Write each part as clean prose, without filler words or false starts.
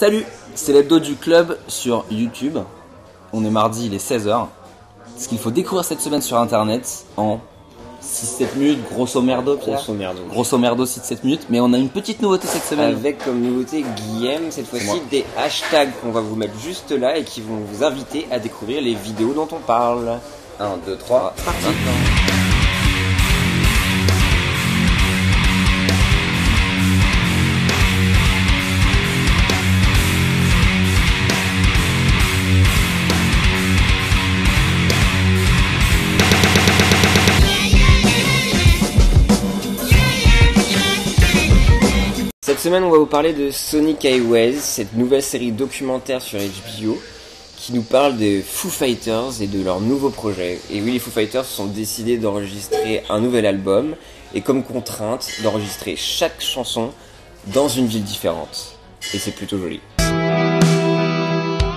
Salut, c'est l'hebdo du club sur YouTube. On est mardi, il est 16h. Ce qu'il faut découvrir cette semaine sur internet en 6-7 minutes, grosso merdo, Pierre. Grosso merdo 6-7 minutes, mais on a une petite nouveauté cette semaine. Avec comme nouveauté Guillaume, cette fois-ci des hashtags qu'on va vous mettre juste là et qui vont vous inviter à découvrir les vidéos dont on parle. 1, 2, 3, parti. Cette semaine, on va vous parler de Sonic Highways, cette nouvelle série documentaire sur HBO qui nous parle des Foo Fighters et de leur nouveau projet. Et oui, les Foo Fighters se sont décidés d'enregistrer un nouvel album et comme contrainte d'enregistrer chaque chanson dans une ville différente. Et c'est plutôt joli.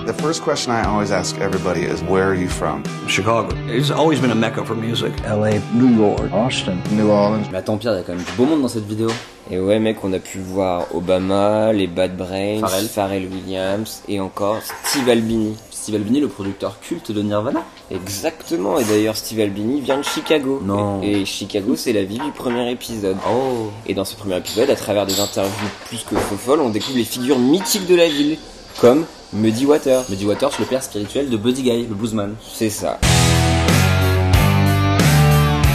The first question I always ask everybody is, where are you from? Chicago. It's always been a mecca for music. LA, New York, Austin, New Orleans. Mais attends Pierre, il y a quand même du beau monde dans cette vidéo. Et ouais mec, on a pu voir Obama, les Bad Brains, Pharrell Williams et encore Steve Albini. Steve Albini, le producteur culte de Nirvana. Exactement, et d'ailleurs Steve Albini vient de Chicago. Non. Et Chicago, c'est la ville du premier épisode. Oh. Et dans ce premier épisode, à travers des interviews plus que folles, on découvre les figures mythiques de la ville, comme Muddy Waters. Muddy Waters, le père spirituel de Buddy Guy, le bluesman. C'est ça.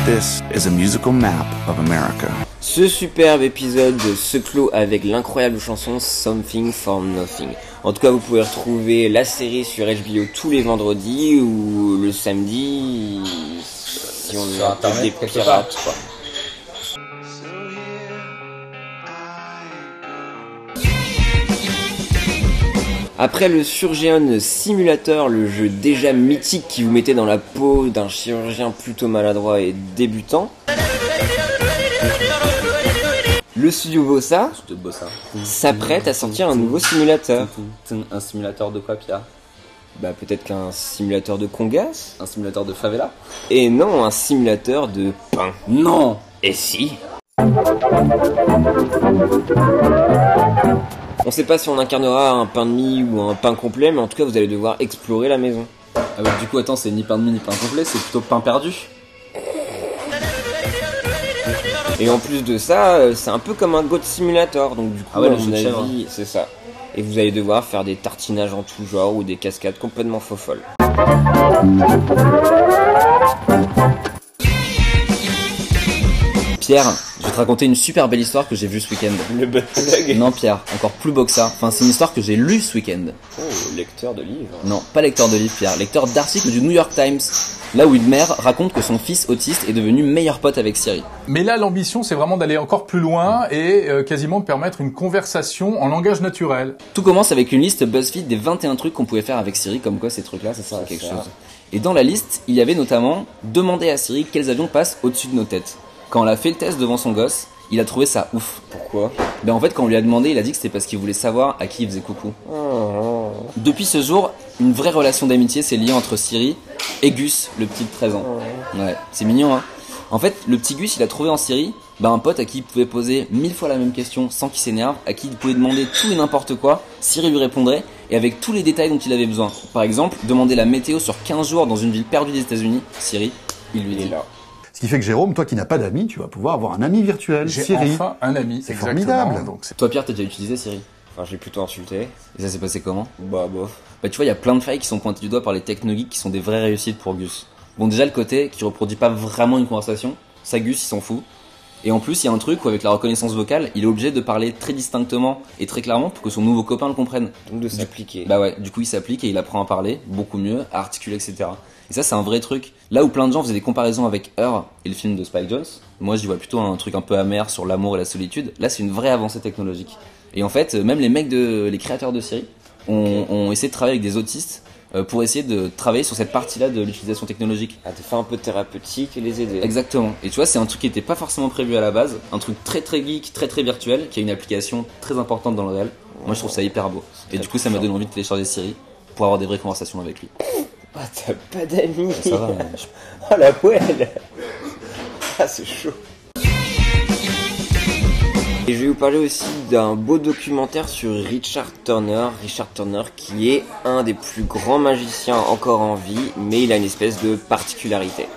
This is a musical map of America. Ce superbe épisode se clôt avec l'incroyable chanson Something for Nothing. En tout cas, vous pouvez retrouver la série sur HBO tous les vendredis ou le samedi si on sur internet, des pirates, quoi. Après le Surgeon Simulator, le jeu déjà mythique qui vous mettait dans la peau d'un chirurgien plutôt maladroit et débutant, le studio Bossa s'apprête à sortir un nouveau simulateur. Un simulateur de quoi, Pierre? Bah peut-être qu'un simulateur de congas? Un simulateur de favela? Et non, un simulateur de pain. Non! Et si? On sait pas si on incarnera un pain de mie ou un pain complet, mais en tout cas vous allez devoir explorer la maison. Ah bah du coup attends, c'est ni pain de mie ni pain complet, c'est plutôt pain perdu. Et en plus de ça, c'est un peu comme un Goat Simulator, donc du coup ah ouais, à le mon jeu de chèvre. avis, c'est ça. Et vous allez devoir faire des tartinages en tout genre ou des cascades complètement faux-folles. Pierre, je vais te raconter une super belle histoire que j'ai vue ce week-end. Le butt plug. Non Pierre, encore plus beau que ça. Enfin, c'est une histoire que j'ai lue ce week-end. Oh, lecteur de livres. Non, pas lecteur de livres Pierre, lecteur d'articles du New York Times. Là où une mère raconte que son fils autiste est devenu meilleur pote avec Siri. Mais là, l'ambition, c'est vraiment d'aller encore plus loin et quasiment de permettre une conversation en langage naturel. Tout commence avec une liste BuzzFeed des 21 trucs qu'on pouvait faire avec Siri, comme quoi ces trucs-là, ça sert à quelque chose. Et dans la liste, il y avait notamment demander à Siri quels avions passent au-dessus de nos têtes. Quand on a fait le test devant son gosse, il a trouvé ça ouf. Pourquoi? Ben en fait, quand on lui a demandé, il a dit que c'était parce qu'il voulait savoir à qui il faisait coucou. Oh. Depuis ce jour, une vraie relation d'amitié s'est liée entre Siri et Gus, le petit de 13 ans. Ouais, c'est mignon, hein. En fait, le petit Gus, il a trouvé en Siri un pote à qui il pouvait poser 1000 fois la même question sans qu'il s'énerve, à qui il pouvait demander tout et n'importe quoi, Siri lui répondrait, et avec tous les détails dont il avait besoin. Par exemple, demander la météo sur 15 jours dans une ville perdue des États-Unis, Siri, il lui dit là. Ce qui fait que Jérôme, toi qui n'as pas d'amis, tu vas pouvoir avoir un ami virtuel, J'ai Siri. enfin un ami. C'est exactement. formidable. Donc c'est Toi Pierre, t'as déjà utilisé Siri? Enfin, je l'ai plutôt insulté. Et ça s'est passé comment? Bah, bof. Bah tu vois, il y a plein de failles qui sont pointées du doigt par les techno-geeks qui sont des vraies réussites pour Gus. Bon déjà le côté qui reproduit pas vraiment une conversation, ça Gus il s'en fout. Et en plus il y a un truc où avec la reconnaissance vocale, il est obligé de parler très distinctement et très clairement pour que son nouveau copain le comprenne. Donc de s'appliquer. Bah ouais, du coup il s'applique et il apprend à parler beaucoup mieux, à articuler, etc. Et ça c'est un vrai truc. Là où plein de gens faisaient des comparaisons avec Her et le film de Spike Jonze, moi j'y vois plutôt un truc un peu amer sur l'amour et la solitude. Là c'est une vraie avancée technologique. Et en fait, même les créateurs de Siri ont essayé de travailler avec des autistes pour essayer de travailler sur cette partie-là de l'utilisation technologique. Ah, de faire un peu de thérapeutique et les aider. Exactement. Et tu vois, c'est un truc qui était pas forcément prévu à la base, un truc très très geek, très très virtuel, qui a une application très importante dans le réel. Moi je trouve ça hyper beau. Et du coup ça m'a donné envie de télécharger Siri pour avoir des vraies conversations avec lui. Ah, t'as pas d'amis. Ça va. Oh la poêle. Ah, c'est chaud. Et je vais vous parler aussi d'un beau documentaire sur Richard Turner. Richard Turner qui est un des plus grands magiciens encore en vie, mais il a une espèce de particularité.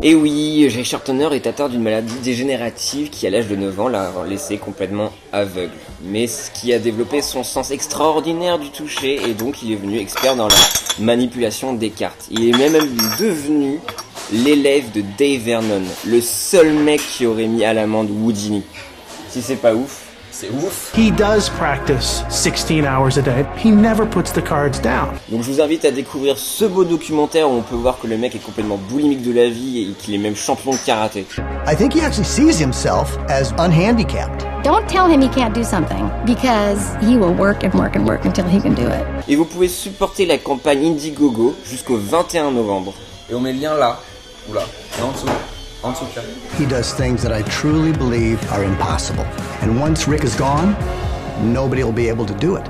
Et oui, Richard Turner est atteint d'une maladie dégénérative qui, à l'âge de 9 ans, l'a laissé complètement aveugle. Mais ce qui a développé son sens extraordinaire du toucher, et donc il est devenu expert dans la manipulation des cartes. Il est même devenu l'élève de Dave Vernon, le seul mec qui aurait mis à l'amende Houdini. Si c'est pas ouf, c'est ouf. He does practice 16 hours a day. He never puts the cards down. Donc je vous invite à découvrir ce beau documentaire où on peut voir que le mec est complètement boulimique de la vie et qu'il est même champion de karaté. I think he actually sees himself as unhandicapped. Don't tell him he can't do something, because he will work and work and work until he can do it. Et vous pouvez supporter la campagne Indiegogo jusqu'au 21 novembre. Et on met le lien là. Oula, en dessous. En dessous, Pierre. He does things that I truly believe are impossible. And once Rick is gone, nobody will be able to do it.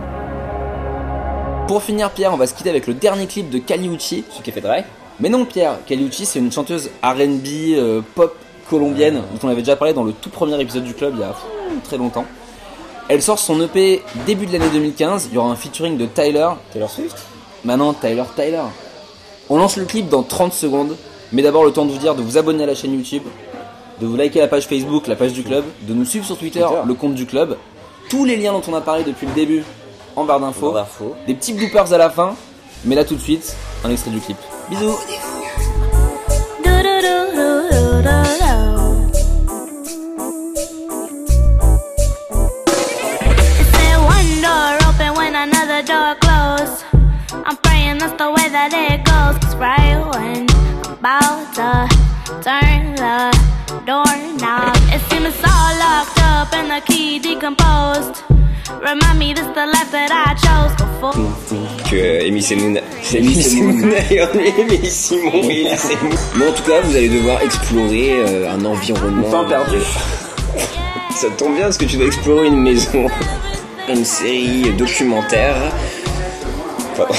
Pour finir, Pierre, on va se quitter avec le dernier clip de Kali Uchis. Ce qui est fait de vrai. Mais non, Pierre, Kali Uchis, c'est une chanteuse R&B pop colombienne dont on avait déjà parlé dans le tout premier épisode du club il y a très longtemps. Elle sort son EP début de l'année 2015. Il y aura un featuring de Taylor Swift. Maintenant, Tyler. On lance le clip dans 30 secondes. Mais d'abord, le temps de vous dire de vous abonner à la chaîne YouTube, de vous liker la page Facebook, la page du club, de nous suivre sur Twitter, le compte du club. Tous les liens dont on a parlé depuis le début en barre d'infos. Des petits bloopers à la fin. Mais là, tout de suite, un extrait du clip. Bisous. I'm praying that's the way that it goes. 'Cause right when I'm about to turn the doorknob, it seems it's all locked up and the key decomposed. Remind me this the life that I chose before. Que Amy Simon et Amy Simon et Amy Simon. Mais en tout cas, vous allez devoir explorer un environnement. Enfin perdu. Ça tombe bien parce que tu dois explorer une maison. Une série documentaire. Pardon.